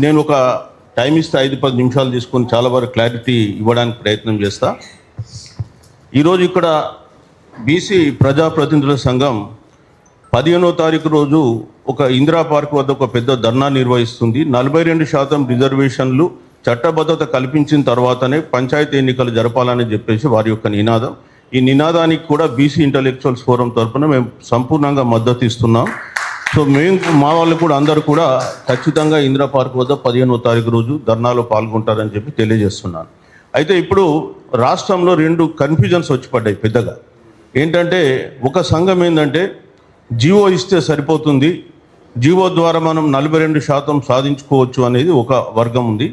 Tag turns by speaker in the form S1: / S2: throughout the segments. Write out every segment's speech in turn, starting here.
S1: నేను ఒక టైం ఇస్తే 5-10 నిమిషాలు తీసుకొని చాలా వరకు క్లారిటీ ఇవ్వడానికి ప్రయత్నం చేస్తా. ఈరోజు ఇక్కడ బీసీ ప్రజాప్రతినిధుల సంఘం 15వ తారీఖు రోజు ఒక ఇందిరా పార్క్ వద్ద ఒక పెద్ద ధర్నా నిర్వహిస్తుంది. 42% రిజర్వేషన్లు చట్టబద్ధత కల్పించిన తర్వాతనే పంచాయతీ ఎన్నికలు జరపాలని చెప్పేసి వారి యొక్క నినాదం. ఈ నినాదానికి కూడా బీసీ ఇంటలెక్చువల్స్ ఫోరం తరఫున మేము సంపూర్ణంగా మద్దతు ఇస్తున్నాం. సో మేము మా వాళ్ళు కూడా అందరూ కూడా ఖచ్చితంగా ఇందిరా పార్క్ వద్ద 15వ తారీఖు రోజు ధర్నాలో పాల్గొంటారని చెప్పి తెలియజేస్తున్నాను. అయితే ఇప్పుడు రాష్ట్రంలో 2 కన్ఫ్యూజన్స్ వచ్చి పడ్డాయి పెద్దగా. ఏంటంటే ఒక సంఘం ఏంటంటే జీవో ఇస్తే సరిపోతుంది, జీవో ద్వారా మనం 42% సాధించుకోవచ్చు అనేది ఒక వర్గం ఉంది.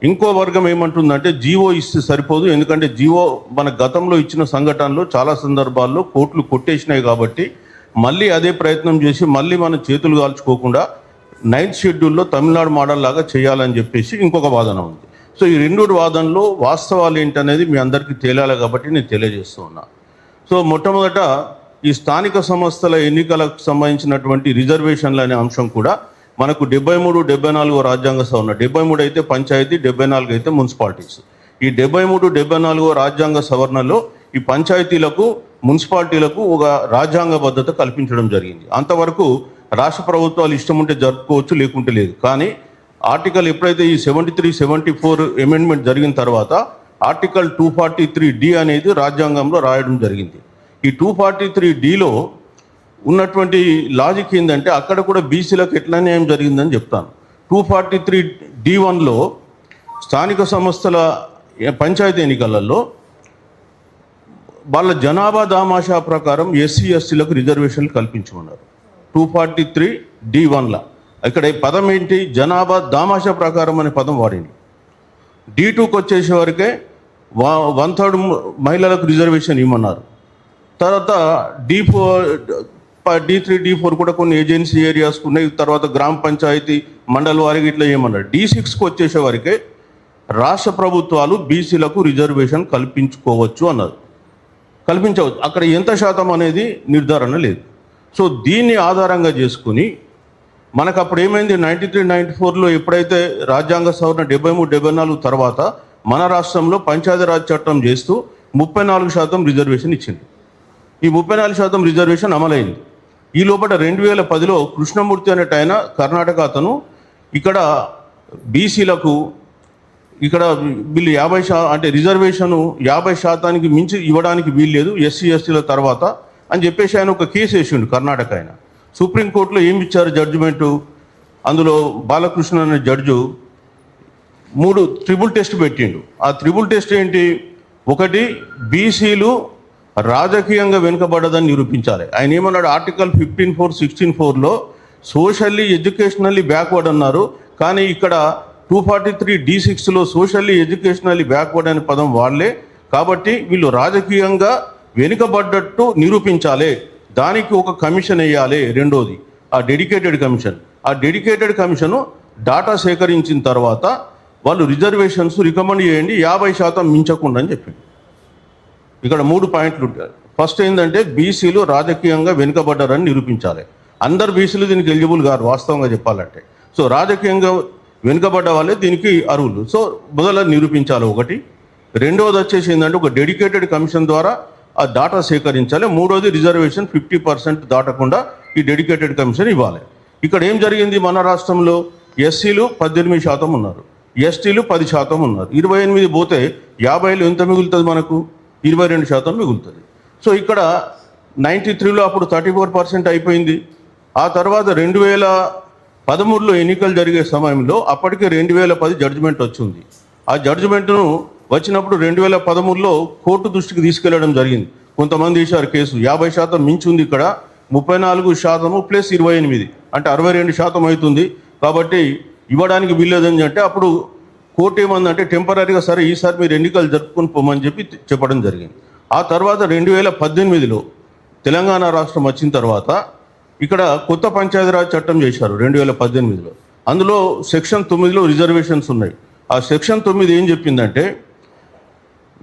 S1: ఇంకో వర్గం ఏమంటుందంటే జీవో ఇస్తే సరిపోదు, ఎందుకంటే జీవో మన గతంలో ఇచ్చిన సంఘటనలో చాలా సందర్భాల్లో కోర్టులు కొట్టేసినాయి కాబట్టి మళ్ళీ అదే ప్రయత్నం చేసి మళ్ళీ మన చేతులు కాల్చుకోకుండా 9th షెడ్యూల్లో తమిళనాడు మోడల్ లాగా చేయాలని చెప్పేసి ఇంకొక వాదన ఉంది. సో ఈ 2 వాదనలో వాస్తవాలు ఏంటనేది మీ అందరికీ తేలాలి కాబట్టి నేను తెలియజేస్తూ ఉన్నా. సో మొట్టమొదట ఈ స్థానిక సంస్థల ఎన్నికలకు సంబంధించినటువంటి రిజర్వేషన్లు అనే అంశం కూడా మనకు 73, 74 రాజ్యాంగ సవరణ, 73 అయితే పంచాయతీ, 74 అయితే మున్సిపాలిటీస్. ఈ 73, 74 రాజ్యాంగ సవరణలో ఈ పంచాయతీలకు, మున్సిపాలిటీలకు ఒక రాజ్యాంగబద్ధత కల్పించడం జరిగింది. అంతవరకు రాష్ట్ర ప్రభుత్వాలు ఇష్టం ఉంటే జరుపుకోవచ్చు, లేకుంటే లేదు. కానీ ఆర్టికల్ ఎప్పుడైతే ఈ 73, 74 అమెండ్మెంట్ జరిగిన తర్వాత ఆర్టికల్ 243D అనేది రాజ్యాంగంలో రాయడం జరిగింది. ఈ 243Dలో ఉన్నటువంటి లాజిక్ ఏంటంటే అక్కడ కూడా బీసీలకు ఎట్లా న్యాయం జరిగిందని చెప్తాను. 243D1లో స్థానిక సంస్థల పంచాయతీ ఎన్నికలలో వాళ్ళ జనాభా దామాషా ప్రకారం ఎస్సీ ఎస్టీలకు రిజర్వేషన్లు కల్పించమన్నారు 243D1లా. ఇక్కడ ఈ పదం ఏంటి, జనాభా దామాషా ప్రకారం అనే పదం వాడింది. D2కి వచ్చేసే వరకే 1/3 మహిళలకు రిజర్వేషన్ ఇవ్వమన్నారు. తర్వాత D3, D4 కూడా కొన్ని ఏజెన్సీ ఏరియాస్కు ఉన్నాయి. తర్వాత గ్రామ పంచాయతీ, మండల వారికి ఇట్లా ఏమన్నారు. D6కి వచ్చేసే వరకే రాష్ట్ర ప్రభుత్వాలు బీసీలకు రిజర్వేషన్ కల్పించుకోవచ్చు అన్నారు. కల్పించవచ్చు, అక్కడ ఎంత శాతం అనేది నిర్ధారణ లేదు. సో దీన్ని ఆధారంగా చేసుకుని మనకు అప్పుడు ఏమైంది, 93, 94లో ఎప్పుడైతే రాజ్యాంగ సవరణ 73, 74 తర్వాత మన రాష్ట్రంలో పంచాయతీరాజ్ చట్టం చేస్తూ 34% రిజర్వేషన్ ఇచ్చింది. ఈ 34% రిజర్వేషన్ అమలైంది. ఈ లోపల 2010లో కృష్ణమూర్తి అనేట ఆయన కర్ణాటక అతను ఇక్కడ బీసీలకు ఇక్కడ వీళ్ళు 50% అంటే రిజర్వేషను 50% మించి ఇవ్వడానికి వీల్లేదు ఎస్సీ ఎస్టీల తర్వాత అని చెప్పేసి ఆయన ఒక కేసు వేసిండు కర్ణాటక ఆయన. సుప్రీంకోర్టులో ఏమి ఇచ్చారు జడ్జిమెంటు, అందులో బాలకృష్ణ అనే జడ్జు 3 ట్రిబుల్ టెస్ట్ పెట్టిండు. ఆ ట్రిబుల్ టెస్ట్ ఏంటి, ఒకటి బీసీలు రాజకీయంగా వెనుకబడ్డదని నిరూపించాలి. ఆయన ఏమన్నాడు, ఆర్టికల్ 15(4), 16(4)లో సోషల్లీ ఎడ్యుకేషనల్లీ బ్యాక్వర్డ్ అన్నారు. కానీ ఇక్కడ 243D6లో సోషల్లీ ఎడ్యుకేషనల్లీ బ్యాక్వర్డ్ అనే పదం వాడలే. కాబట్టి వీళ్ళు రాజకీయంగా వెనుకబడ్డట్టు నిరూపించాలి, దానికి ఒక కమిషన్ వేయాలి. రెండోది ఆ డెడికేటెడ్ కమిషన్. ఆ డెడికేటెడ్ కమిషను డాటా సేకరించిన తర్వాత వాళ్ళు రిజర్వేషన్స్ రికమెండ్ చేయండి 50% మించకుండా అని చెప్పింది. ఇక్కడ 3 పాయింట్లు ఉంటాయి. ఫస్ట్ ఏంటంటే బీసీలు రాజకీయంగా వెనుకబడ్డారని నిరూపించాలి. అందరు బీసీలు దీనికి ఎలిజిబుల్ గారు వాస్తవంగా చెప్పాలంటే. సో రాజకీయంగా వెనుకబడ్డ వాళ్ళే దీనికి అర్హులు. సో మొదలు నిరూపించాలి ఒకటి. రెండవది వచ్చేసి ఏంటంటే ఒక డెడికేటెడ్ కమిషన్ ద్వారా ఆ డాటా సేకరించాలి. మూడోది రిజర్వేషన్ 50% దాటకుండా ఈ డెడికేటెడ్ కమిషన్ ఇవ్వాలి. ఇక్కడ ఏం జరిగింది, మన రాష్ట్రంలో ఎస్సీలు 18% ఉన్నారు, ఎస్టీలు 10% ఉన్నారు. 28 పోతే 50లో ఎంత మిగులుతుంది, మనకు 22% మిగులుతుంది. సో ఇక్కడ 93లో అప్పుడు 34% అయిపోయింది. ఆ తర్వాత 2013లో ఎన్నికలు జరిగే సమయంలో అప్పటికే 2010 జడ్జిమెంట్ వచ్చింది. ఆ జడ్జిమెంట్ను వచ్చినప్పుడు 2013లో కోర్టు దృష్టికి తీసుకెళ్లడం జరిగింది. కొంతమంది వేశారు కేసు, 50% మించి ఉంది, ఇక్కడ 34% ప్లస్ 28 అంటే 62% అవుతుంది. కాబట్టి ఇవ్వడానికి వీల్లేదని అంటే అప్పుడు కోర్టు ఏమందంటే టెంపరీగా సరే ఈసారి మీరు ఎన్నికలు జరుపుకొని పోమని చెప్పడం జరిగింది. ఆ తర్వాత 2018లో తెలంగాణ రాష్ట్రం వచ్చిన తర్వాత ఇక్కడ కొత్త పంచాయతీరాజ్ చట్టం చేశారు 2018లో. అందులో సెక్షన్ 9లో రిజర్వేషన్స్ ఉన్నాయి. ఆ సెక్షన్ 9 ఏం చెప్పిందంటే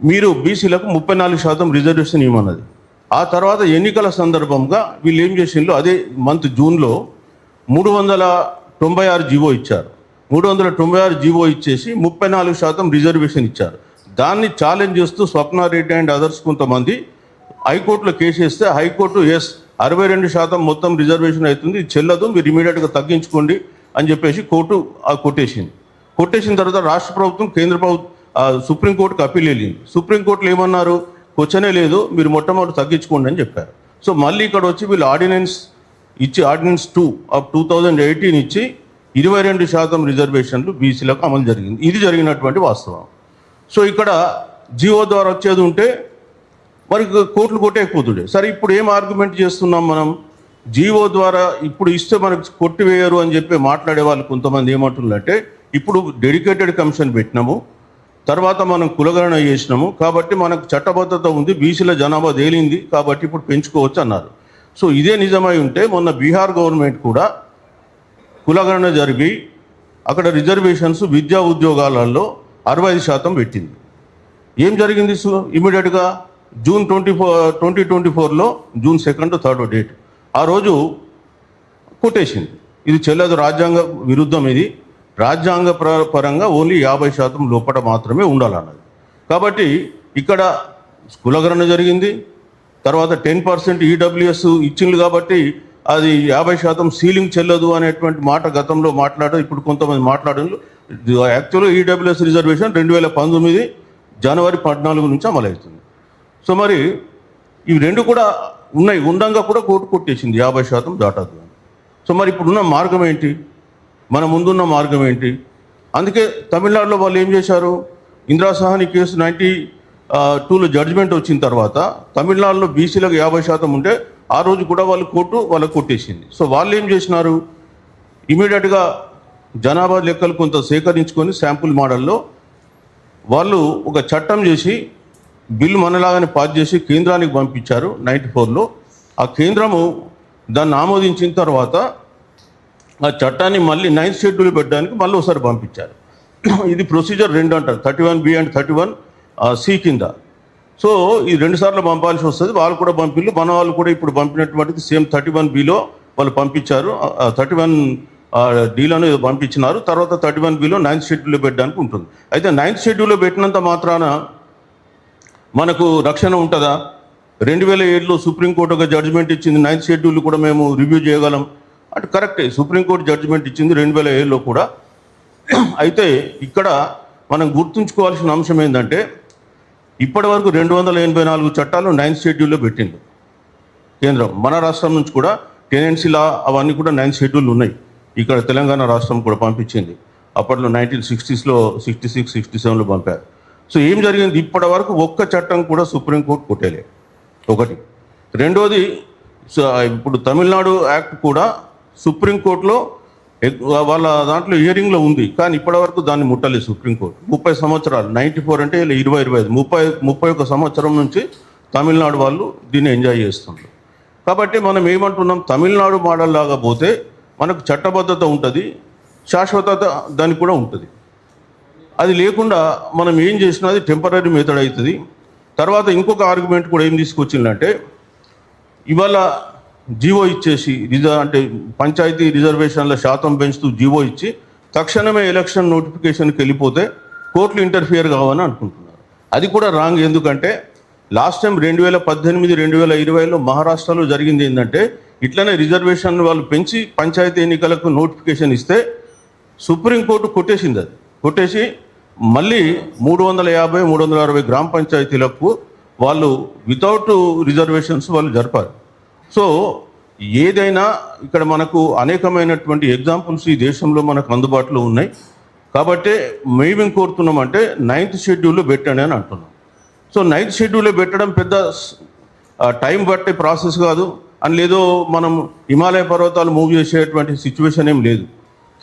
S1: మీరు బీసీలకు 34% రిజర్వేషన్ ఇవ్వమన్నది. ఆ తర్వాత ఎన్నికల సందర్భంగా వీళ్ళు ఏం చేసిండ్రు, అదే మంత్ జూన్లో 396 జీవో ఇచ్చారు. 396 జీవో ఇచ్చేసి 34% రిజర్వేషన్ ఇచ్చారు. దాన్ని ఛాలెంజ్ చేస్తూ స్వప్నారెడ్డి అండ్ అదర్స్ కొంతమంది హైకోర్టులో కేసు వేస్తే హైకోర్టు 62% మొత్తం రిజర్వేషన్ అవుతుంది, ఇది చెల్లదు, మీరు ఇమీడియట్గా తగ్గించుకోండి అని చెప్పేసి కోర్టు కొట్టేసింది. కొట్టేసిన తర్వాత రాష్ట్ర ప్రభుత్వం కేంద్ర ప్రభుత్వం సుప్రీంకోర్టుకు అప్పీల్ వెళ్ళింది. సుప్రీంకోర్టులో ఏమన్నారు, క్వశ్చనే లేదు, మీరు మొట్టమొదటి తగ్గించుకోండి అని చెప్పారు. సో మళ్ళీ ఇక్కడ వచ్చి వీళ్ళు ఆర్డినెన్స్ 2 ఆఫ్ 2018 ఇచ్చి 22% రిజర్వేషన్లు బీసీలకు అమలు జరిగింది. ఇది జరిగినటువంటి వాస్తవం. సో ఇక్కడ జియో ద్వారా వచ్చేది ఉంటే మరి కోర్టులు కొట్టేకపోతుండే. సరే, ఇప్పుడు ఏం ఆర్గ్యుమెంట్ చేస్తున్నాం మనం, జియో ద్వారా ఇప్పుడు ఇస్తే మనకు కొట్టివేయరు అని చెప్పి మాట్లాడే వాళ్ళు కొంతమంది ఏమంటున్నారంటే, ఇప్పుడు డెడికేటెడ్ కమిషన్ పెట్టినాము, తర్వాత మనం కులగణన చేసినాము కాబట్టి మనకు చట్టబద్ధత ఉంది, బీసీల జనాభా తేలింది కాబట్టి ఇప్పుడు పెంచుకోవచ్చు అన్నారు. సో ఇదే నిజమై ఉంటే మొన్న బీహార్ గవర్నమెంట్ కూడా కులగణన జరిగి అక్కడ రిజర్వేషన్స్ విద్యా ఉద్యోగాలలో 65% పెట్టింది. ఏం జరిగింది? ఇమీడియట్గా జూన్ 2024లో జూన్ 2, 3 డేట్ ఆ రోజు కొట్టేసింది. ఇది చెల్లదు, రాజ్యాంగ విరుద్ధం, ఇది రాజ్యాంగ పరంగా ఓన్లీ 50% లోపల మాత్రమే ఉండాలన్నది. కాబట్టి ఇక్కడ కులగణన జరిగింది, తర్వాత 10% ఈడబ్ల్యూఎస్ ఇచ్చింది కాబట్టి అది 50% సీలింగ్ చెల్లదు అనేటువంటి మాట గతంలో మాట్లాడారు, ఇప్పుడు కొంతమంది మాట్లాడారు. యాక్చువల్గా ఈడబ్ల్యూఎస్ రిజర్వేషన్ 2019 జనవరి 14 నుంచి అమలవుతుంది. సో మరి ఇవి రెండు కూడా ఉన్నాయి, ఉండంగా కూడా కోర్టు కొట్టేసింది 50% దాటదు. సో మరి ఇప్పుడున్న మార్గం ఏంటి, మన ముందున్న మార్గం ఏంటి? అందుకే తమిళనాడులో వాళ్ళు ఏం చేశారు, ఇందిరా సహాని కేసు 92లో జడ్జిమెంట్ వచ్చిన తర్వాత తమిళనాడులో బీసీలకు 50% ఉంటే ఆ రోజు కూడా వాళ్ళకు కొట్టేసింది. సో వాళ్ళు ఏం చేసినారు, ఇమీడియట్గా జనాభా లెక్కలు కొంత సేకరించుకొని శాంపుల్ మోడల్లో వాళ్ళు ఒక చట్టం చేసి బిల్లు మనలాగానే పాస్ చేసి కేంద్రానికి పంపించారు 94లో. ఆ కేంద్రము దాన్ని ఆమోదించిన తర్వాత ఆ చట్టాన్ని మళ్ళీ 9th షెడ్యూల్ పెట్టడానికి మళ్ళీ ఒకసారి పంపించారు. ఇది ప్రొసీజర్ 2 అంటారు, 31B అండ్ 31C కింద. సో ఈ 2 సార్లు పంపాల్సి వస్తుంది. వాళ్ళు కూడా పంపిళ్ళు, మన వాళ్ళు కూడా ఇప్పుడు పంపినటువంటిది సేమ్ 31Bలో వాళ్ళు పంపించారు, 31Dలోనే పంపించినారు. తర్వాత 31Bలో 9th షెడ్యూల్లో పెట్టడానికి ఉంటుంది. అయితే 9th షెడ్యూల్లో పెట్టినంత మాత్రాన మనకు రక్షణ ఉంటుందా? 2007లో సుప్రీంకోర్టు ఒక జడ్జిమెంట్ ఇచ్చింది, 9th షెడ్యూల్ కూడా మేము రివ్యూ చేయగలం అంటే కరెక్టే, సుప్రీంకోర్టు జడ్జిమెంట్ ఇచ్చింది 2007లో కూడా. అయితే ఇక్కడ మనం గుర్తుంచుకోవాల్సిన అంశం ఏంటంటే, ఇప్పటి వరకు 284 చట్టాలు 9th షెడ్యూల్లో పెట్టింది కేంద్రం. మన రాష్ట్రం నుంచి కూడా టెనెన్సీ లా అవన్నీ కూడా 9th షెడ్యూల్ ఉన్నాయి. ఇక్కడ తెలంగాణ రాష్ట్రం కూడా పంపించింది. అప్పట్లో 1960స్లో 66, 67లో పంపారు. సో ఏం జరిగింది, ఇప్పటి వరకు ఒక్క చట్టం కూడా సుప్రీంకోర్టు కొట్టేలే, ఒకటి. రెండోది, ఇప్పుడు తమిళనాడు యాక్ట్ కూడా సుప్రీంకోర్టులో వాళ్ళ దాంట్లో హియరింగ్లో ఉంది, కానీ ఇప్పటివరకు దాన్ని ముట్టలేదు సుప్రీంకోర్టు. 30 సంవత్సరాలు, 94 అంటే 20, 31 సంవత్సరం నుంచి తమిళనాడు వాళ్ళు దీన్ని ఎంజాయ్ చేస్తున్నారు. కాబట్టి మనం ఏమంటున్నాం, తమిళనాడు మోడల్ లాగా పోతే మనకు చట్టబద్ధత ఉంటుంది, శాశ్వతత దానికి కూడా ఉంటుంది. అది లేకుండా మనం ఏం చేసినా అది టెంపరీ మెథడ్ అవుతుంది. తర్వాత ఇంకొక ఆర్గ్యుమెంట్ కూడా ఏం తీసుకొచ్చిందంటే, ఇవాళ జీవో ఇచ్చేసి అంటే పంచాయతీ రిజర్వేషన్ల శాతం పెంచుతూ జీవో ఇచ్చి తక్షణమే ఎలక్షన్ నోటిఫికేషన్కి వెళ్ళిపోతే కోర్టులు ఇంటర్ఫియర్ కావని అనుకుంటున్నారు. అది కూడా రాంగ్. ఎందుకంటే లాస్ట్ టైం 2018, 2020లో మహారాష్ట్రలో జరిగింది ఏంటంటే, ఇట్లనే రిజర్వేషన్ వాళ్ళు పెంచి పంచాయతీ ఎన్నికలకు నోటిఫికేషన్ ఇస్తే సుప్రీంకోర్టు కొట్టేసింది. అది కొట్టేసి మళ్ళీ 350, 360 గ్రామ పంచాయతీలకు వాళ్ళు వితౌట్ రిజర్వేషన్స్ వాళ్ళు జరిపారు. సో ఏదైనా ఇక్కడ మనకు అనేకమైనటువంటి ఎగ్జాంపుల్స్ ఈ దేశంలో మనకు అందుబాటులో ఉన్నాయి. కాబట్టి మేమేం కోరుతున్నామంటే 9th షెడ్యూల్లో పెట్టండి అని అంటున్నాం. సో 9th షెడ్యూల్లో పెట్టడం పెద్ద టైం బట్టే ప్రాసెస్ కాదు అని, లేదో మనం హిమాలయ పర్వతాలు మూవ్ చేసేటువంటి సిచ్యువేషన్ ఏం లేదు.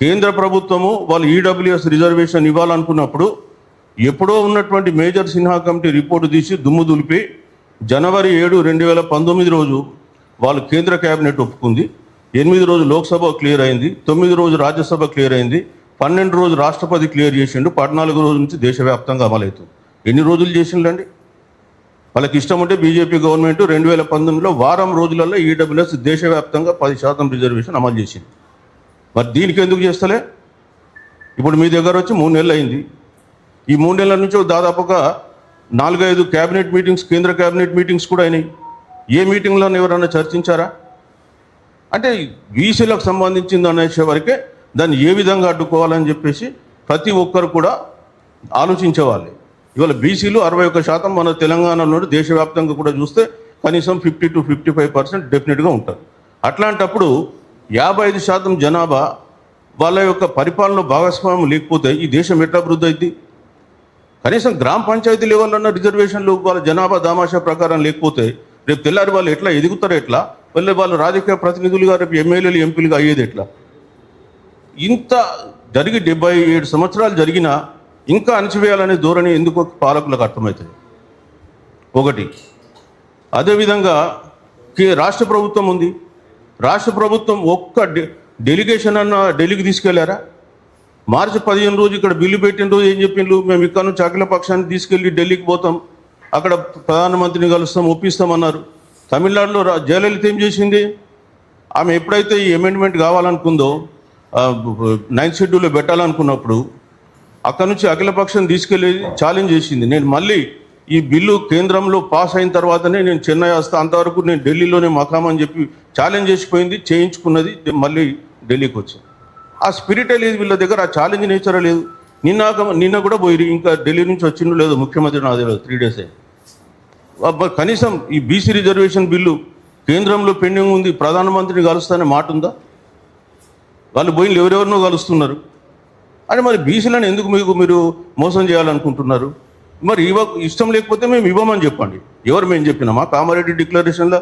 S1: కేంద్ర ప్రభుత్వము వాళ్ళు ఈడబ్ల్యూఎస్ రిజర్వేషన్ ఇవ్వాలనుకున్నప్పుడు ఎప్పుడో ఉన్నటువంటి మేజర్ సిన్హా కమిటీ రిపోర్టు తీసి దుమ్ము దులిపి జనవరి 7, 2019 రోజు వాళ్ళు కేంద్ర క్యాబినెట్ ఒప్పుకుంది. 8 రోజు లోక్సభ క్లియర్ అయింది, 9 రోజు రాజ్యసభ క్లియర్ అయింది, 12 రోజు రాష్ట్రపతి క్లియర్ చేసిండు, 14 రోజు నుంచి దేశవ్యాప్తంగా అమలవుతుంది. ఎన్ని రోజులు చేసిండండి? వాళ్ళకి ఇష్టం ఉంటే బీజేపీ గవర్నమెంట్ 2019లో వారం రోజులలో ఈడబ్ల్యూఎస్ దేశవ్యాప్తంగా 10% రిజర్వేషన్ అమలు చేసింది. మరి దీనికి ఎందుకు చేస్తలే? ఇప్పుడు మీ దగ్గర వచ్చి 3 నెలలు అయింది. ఈ 3 నెలల నుంచి దాదాపుగా 4-5 క్యాబినెట్ మీటింగ్స్, కేంద్ర క్యాబినెట్ మీటింగ్స్ కూడా అయినాయి. ఏ మీటింగ్లో ఎవరైనా చర్చించారా? అంటే బీసీలకు సంబంధించింది అనేసే వరకే దాన్ని ఏ విధంగా అడ్డుకోవాలని చెప్పేసి ప్రతి ఒక్కరు కూడా ఆలోచించేవాళ్ళే. ఇవాళ బీసీలు 61% మన తెలంగాణలో, దేశవ్యాప్తంగా కూడా చూస్తే కనీసం 50 to 55% డెఫినెట్గా ఉంటారు. అట్లాంటప్పుడు 55% జనాభా వాళ్ళ యొక్క పరిపాలన భాగస్వామ్యం లేకపోతే ఈ దేశం ఎట్లా అభివృద్ధి అయింది? కనీసం గ్రామ పంచాయతీ లెవెల్లో రిజర్వేషన్లు వాళ్ళ జనాభా దామాషా ప్రకారం లేకపోతే రేపు తెల్లారి వాళ్ళు ఎట్లా ఎదుగుతారు? ఎట్లా వాళ్ళు రాజకీయ ప్రతినిధులుగా రేపు ఎమ్మెల్యేలు, ఎంపీలుగా అయ్యేది ఎట్లా? ఇంత జరిగి 77 సంవత్సరాలు జరిగినా ఇంకా అణచివేయాలనే ధోరణి ఎందుకు పాలకులకు అర్థమవుతుంది? ఒకటి. అదేవిధంగా రాష్ట్ర ప్రభుత్వం ఉంది. రాష్ట్ర ప్రభుత్వం ఒక్క డెలిగేషన్ అన్న ఢిల్లీకి తీసుకెళ్లారా? మార్చి 15 రోజు ఇక్కడ బిల్లు పెట్టిన రోజు ఏం చెప్పిండ్రు? మేము ఇక్కడ నుంచి అఖిల పక్షాన్ని తీసుకెళ్ళి ఢిల్లీకి పోతాం, అక్కడ ప్రధానమంత్రిని కలుస్తాం, ఒప్పిస్తామన్నారు. తమిళనాడులో జయలలిత ఏం చేసింది? ఆమె ఎప్పుడైతే ఈ అమెండ్మెంట్ కావాలనుకుందో, 9th షెడ్యూల్లో పెట్టాలనుకున్నప్పుడు అక్కడ నుంచి అఖిల పక్షం తీసుకెళ్ళి ఛాలెంజ్ చేసింది. నేను మళ్ళీ ఈ బిల్లు కేంద్రంలో పాస్ అయిన తర్వాతనే నేను చెన్నై వస్తా, అంతవరకు నేను ఢిల్లీలోనే మకామని చెప్పి ఛాలెంజ్ చేసిపోయింది, చేయించుకున్నది, మళ్ళీ ఢిల్లీకి వచ్చింది. ఆ స్పిరిటే లేదు వీళ్ళ దగ్గర, ఆ ఛాలెంజ్ నేచర్ లేదు. నిన్న కూడా పోయి ఇంకా ఢిల్లీ నుంచి వచ్చిందో లేదు ముఖ్యమంత్రి, నాకు తెలియదు, 3 days అయింది. కనీసం ఈ బీసీ రిజర్వేషన్ బిల్లు కేంద్రంలో పెండింగ్ ఉంది, ప్రధానమంత్రిని కలుస్తానే మాట ఉందా? వాళ్ళు పోయిన ఎవరెవరినో కలుస్తున్నారు. అని మరి బీసీలను ఎందుకు మీరు మోసం చేయాలనుకుంటున్నారు? మరి ఇష్టం లేకపోతే మేము ఇవ్వమని చెప్పండి. ఎవరు మేము చెప్పినామా? కామారెడ్డి డిక్లరేషన్లో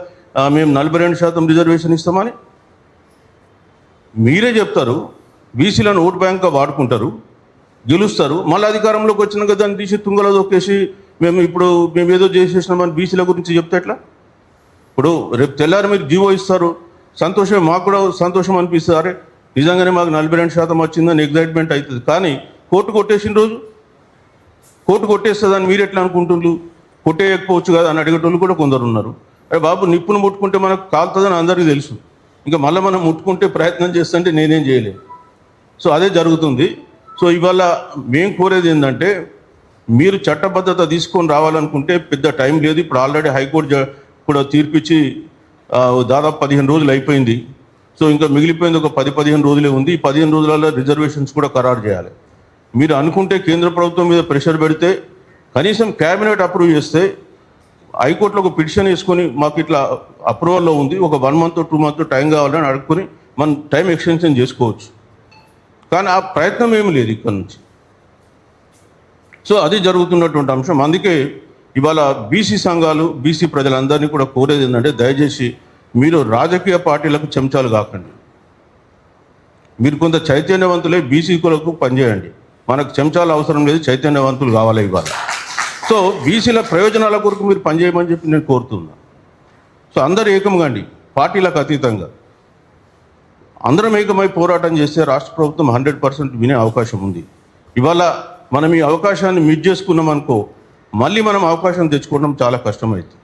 S1: మేము 42% రిజర్వేషన్ ఇస్తామని మీరే చెప్తారు. బీసీలను ఓట్ బ్యాంక్గా వాడుకుంటారు, గెలుస్తారు, మళ్ళీ అధికారంలోకి వచ్చినాక దాన్ని తీసి తుంగలో దొక్కేసి మేము ఏదో చేసేసినామని బీసీల గురించి చెప్తే ఎట్లా? ఇప్పుడు రేపు తెల్లారి మీరు జీవో ఇస్తారు, సంతోషమే, మాకు కూడా సంతోషం అనిపిస్తుంది. అరే నిజంగానే మాకు 42% వచ్చిందని ఎగ్జైట్మెంట్ అవుతుంది. కానీ కోర్టు కొట్టేసిన రోజు, కోర్టు కొట్టేస్తుందని మీరు ఎట్లా అనుకుంటున్నారు? కొట్టేయకపోవచ్చు కదా అని అడిగేటోళ్ళు కూడా కొందరు ఉన్నారు. అరే బాబు, నిప్పును ముట్టుకుంటే మనకు కాలుతుందని అందరికీ తెలుసు, ఇంకా మళ్ళీ మనం ముట్టుకుంటే ప్రయత్నం చేస్తుంటే నేనేం చేయలేను. సో అదే జరుగుతుంది. సో ఇవాళ మేము కోరేది ఏంటంటే, మీరు చట్టబద్ధత తీసుకొని రావాలనుకుంటే పెద్ద టైం లేదు. ఇప్పుడు ఆల్రెడీ హైకోర్టు కూడా తీర్పిచ్చి దాదాపు 15 రోజులు అయిపోయింది. సో ఇంకా మిగిలిపోయింది ఒక 10-15 రోజులే ఉంది. ఈ 15 రోజులలో రిజర్వేషన్స్ కూడా ఖరారు చేయాలి. మీరు అనుకుంటే కేంద్ర ప్రభుత్వం మీద ప్రెషర్ పెడితే, కనీసం క్యాబినెట్ అప్రూవ్ చేస్తే, హైకోర్టులో ఒక పిటిషన్ వేసుకొని మాకు ఇట్లా అప్రూవల్లో ఉంది, ఒక 1 month 2 month టైం కావాలని అడుగుకొని మనం టైం ఎక్స్టెన్షన్ చేసుకోవచ్చు. కానీ ఆ ప్రయత్నం ఏమి లేదు ఇక్కడ నుంచి. సో అది జరుగుతున్నటువంటి అంశం. అందుకే ఇవాళ బీసీ సంఘాలు, బీసీ ప్రజలందరినీ కూడా కోరేది ఏంటంటే, దయచేసి మీరు రాజకీయ పార్టీలకు చెంచాలు కాకండి. మీరు కొంత చైతన్యవంతులై బీసీ కులకు పనిచేయండి. మనకు చెంచాలు అవసరం లేదు, చైతన్యవంతులు కావాలి ఇవాళ. సో బీసీల ప్రయోజనాల కొరకు మీరు పనిచేయమని చెప్పి నేను కోరుతున్నా. సో అందరూ ఏకంగా అండి, పార్టీలకు అతీతంగా అందరం ఏకమై పోరాటం చేస్తే రాష్ట్ర ప్రభుత్వం 100% వినే అవకాశం ఉంది. ఇవాళ మనం ఈ అవకాశాన్ని మిస్ చేసుకున్నాం అనుకో, మళ్ళీ మనం అవకాశం తెచ్చుకోవడం చాలా కష్టమవుతుంది.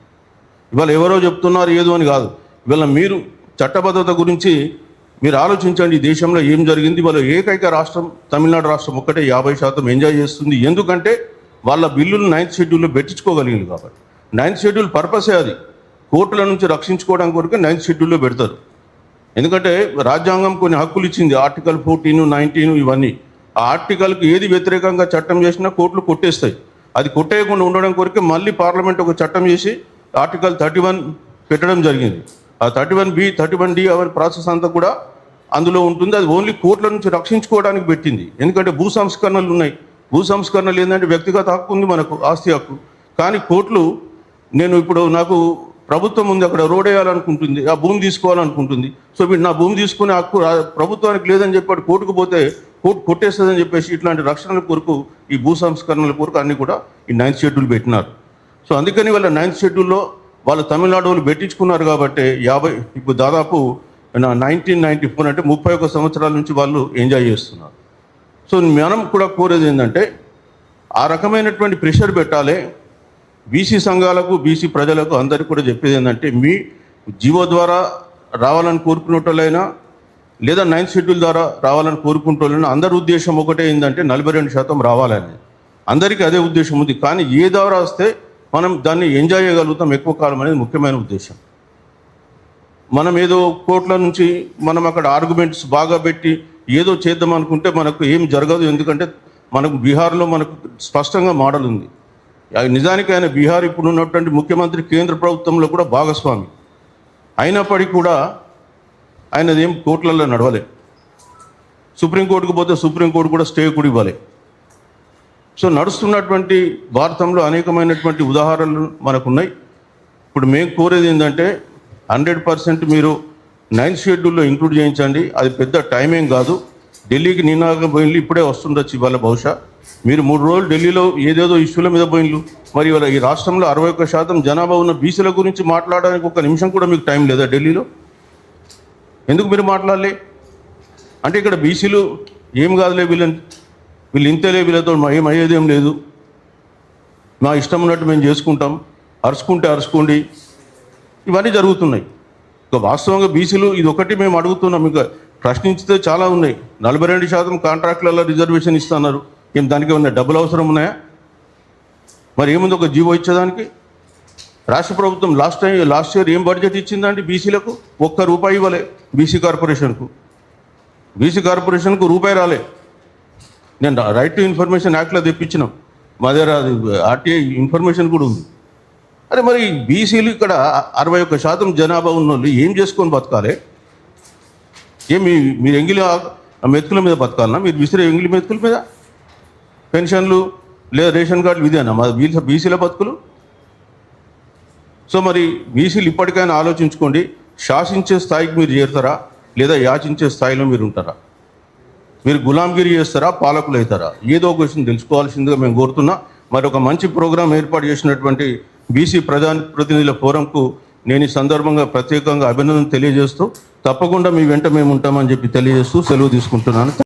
S1: ఇవాళ ఎవరో చెప్తున్నారు ఏదో అని కాదు. ఇవాళ మీరు చట్టబద్ధత గురించి మీరు ఆలోచించండి. ఈ దేశంలో ఏం జరిగింది? ఇవాళ ఏకైక రాష్ట్రం తమిళనాడు రాష్ట్రం ఒక్కటే 50% ఎంజాయ్ చేస్తుంది. ఎందుకంటే వాళ్ళ బిల్లులు 9th షెడ్యూల్లో పెట్టించుకోగలిగింది కాబట్టి. 9th షెడ్యూల్ పర్పసే అది, కోర్టుల నుంచి రక్షించుకోవడం కొరకు 9th షెడ్యూల్లో పెడతారు. ఎందుకంటే రాజ్యాంగం కొన్ని హక్కులు ఇచ్చింది, ఆర్టికల్ 14, 19 ఇవన్నీ. ఆ ఆర్టికల్కి ఏది వ్యతిరేకంగా చట్టం చేసినా కోర్టులు కొట్టేస్తాయి. అది కొట్టేయకుండా ఉండడం కొరకే మళ్ళీ పార్లమెంట్ ఒక చట్టం చేసి ఆర్టికల్ 31 పెట్టడం జరిగింది. ఆ 31B, 31D అవన్నీ ప్రాసెస్ అంతా కూడా అందులో ఉంటుంది. అది ఓన్లీ కోర్టుల నుంచి రక్షించుకోవడానికి పెట్టింది. ఎందుకంటే భూ సంస్కరణలు ఉన్నాయి. భూ సంస్కరణలు ఏంటంటే వ్యక్తిగత హక్కు ఉంది మనకు, ఆస్తి హక్కు. కానీ కోర్టులు, నేను ఇప్పుడు నాకు ప్రభుత్వం ఉంది, అక్కడ రోడ్ వేయాలనుకుంటుంది, ఆ భూమి తీసుకోవాలనుకుంటుంది. సో వీడు నా భూమి తీసుకునే హక్కు ప్రభుత్వానికి లేదని చెప్పాడు, కోర్టుకు పోతే కోర్టు కొట్టేస్తుందని చెప్పేసి ఇట్లాంటి రక్షణల కొరకు, ఈ భూ సంస్కరణల కొరకు అన్నీ కూడా ఈ 9th షెడ్యూల్ పెట్టినారు. సో అందుకని వాళ్ళ 9th షెడ్యూల్లో వాళ్ళు తమిళనాడు వాళ్ళు పెట్టించుకున్నారు కాబట్టి ఇప్పుడు దాదాపు 1994 అంటే 31 సంవత్సరాల నుంచి వాళ్ళు ఎంజాయ్ చేస్తున్నారు. సో మనం కూడా కోరేది ఏంటంటే, ఆ రకమైనటువంటి ప్రెషర్ పెట్టాలి. బీసీ సంఘాలకు, బీసీ ప్రజలకు అందరికీ కూడా చెప్పేది ఏంటంటే, మీ జీవో ద్వారా రావాలని కోరుకున్నట్లయినా, లేదా 9th షెడ్యూల్ ద్వారా రావాలని కోరుకుంటున్నాను. అందరి ఉద్దేశం ఒకటే ఏంటంటే 42% రావాలని. అందరికీ అదే ఉద్దేశం ఉంది. కానీ ఏ ద్వారా వస్తే మనం దాన్ని ఎంజాయ్ చేయగలుగుతాం ఎక్కువ కాలం అనేది ముఖ్యమైన ఉద్దేశం. మనం ఏదో కోర్టుల నుంచి మనం అక్కడ ఆర్గ్యుమెంట్స్ బాగా పెట్టి ఏదో చేద్దాం అనుకుంటే మనకు ఏం జరగదు. ఎందుకంటే మనకు బీహార్లో మనకు స్పష్టంగా మోడల్ ఉంది. నిజానికి ఆయన బీహార్ ఇప్పుడు ఉన్నటువంటి ముఖ్యమంత్రి కేంద్ర ప్రభుత్వంలో కూడా భాగస్వామి అయినప్పటికీ కూడా ఆయనది ఏం కోర్టులలో నడవలే. సుప్రీంకోర్టుకు పోతే సుప్రీంకోర్టు కూడా స్టే కూడా ఇవ్వలే. సో నడుస్తున్నటువంటి భారతంలో అనేకమైనటువంటి ఉదాహరణలు మనకున్నాయి. ఇప్పుడు మేము కోరేది ఏంటంటే 100% మీరు 9th షెడ్యూల్లో ఇంక్లూడ్ చేయించండి. అది పెద్ద టైం ఏం కాదు. ఢిల్లీకి నిన్నాక పోయిన్లు, ఇప్పుడే వస్తుండొచ్చు ఇవాళ బహుశా. మీరు 3 రోజులు ఢిల్లీలో ఏదేదో ఇష్యూల మీద పోయిన్లు. మరి ఇవాళ ఈ రాష్ట్రంలో 61% జనాభా ఉన్న బీసీల గురించి మాట్లాడడానికి ఒక నిమిషం కూడా మీకు టైం లేదా ఢిల్లీలో? ఎందుకు మీరు మాట్లాడలే? అంటే ఇక్కడ బీసీలు ఏం కాదులే, వీళ్ళు ఇంతేలే, వీళ్ళతో ఏం అయ్యేదేం లేదు, మా ఇష్టం ఉన్నట్టు మేము చేసుకుంటాం, అరుచుకుంటే అరుచుకోండి, ఇవన్నీ జరుగుతున్నాయి. ఇక వాస్తవంగా బీసీలు ఇది ఒకటి మేము అడుగుతున్నాం. ఇంకా ప్రశ్నించితే చాలా ఉన్నాయి. 42% కాంట్రాక్టులలో రిజర్వేషన్ ఇస్తున్నారు. ఏం దానికి ఏమన్నా డబ్బులు అవసరం ఉన్నాయా? మరి ఏముంది ఒక జీవో ఇచ్చేదానికి? రాష్ట్ర ప్రభుత్వం లాస్ట్ ఇయర్ ఏం బడ్జెట్ ఇచ్చిందండి బీసీలకు? ₹1 ఇవ్వలే. బీసీ కార్పొరేషన్కు రూపాయి రాలే. నేను రైట్ టు ఇన్ఫర్మేషన్ యాక్ట్లో తెప్పించినాం. మా దగ్గర అది ఆర్టీఐ ఇన్ఫర్మేషన్ కూడా ఉంది. అరే మరి బీసీలు ఇక్కడ 61% జనాభా ఉన్నోళ్ళు ఏం చేసుకొని బతకాలి? మీరు ఎంగిలి మెతుకుల మీద బతకాలన్నా? మీరు విసిరే ఎంగిలి మెతుకుల మీద పెన్షన్లు లేదా రేషన్ కార్డులు ఇదేనా మా బీసీల బతుకులు? సో మరి బీసీలు ఇప్పటికైనా ఆలోచించుకోండి. శాసించే స్థాయికి మీరు చేరుతారా లేదా యాచించే స్థాయిలో మీరు ఉంటారా? మీరు గులాంగిరి చేస్తారా, పాలకులు అవుతారా? ఏదో ఒక విషయం తెలుసుకోవాల్సిందిగా మేము కోరుతున్నా. మరి ఒక మంచి ప్రోగ్రాం ఏర్పాటు చేసినటువంటి బీసీ ప్రతినిధుల ఫోరంకు నేను ఈ సందర్భంగా ప్రత్యేకంగా అభినందన తెలియజేస్తూ తప్పకుండా మీ వెంట మేము ఉంటామని చెప్పి తెలియజేస్తూ సెలవు తీసుకుంటున్నాను.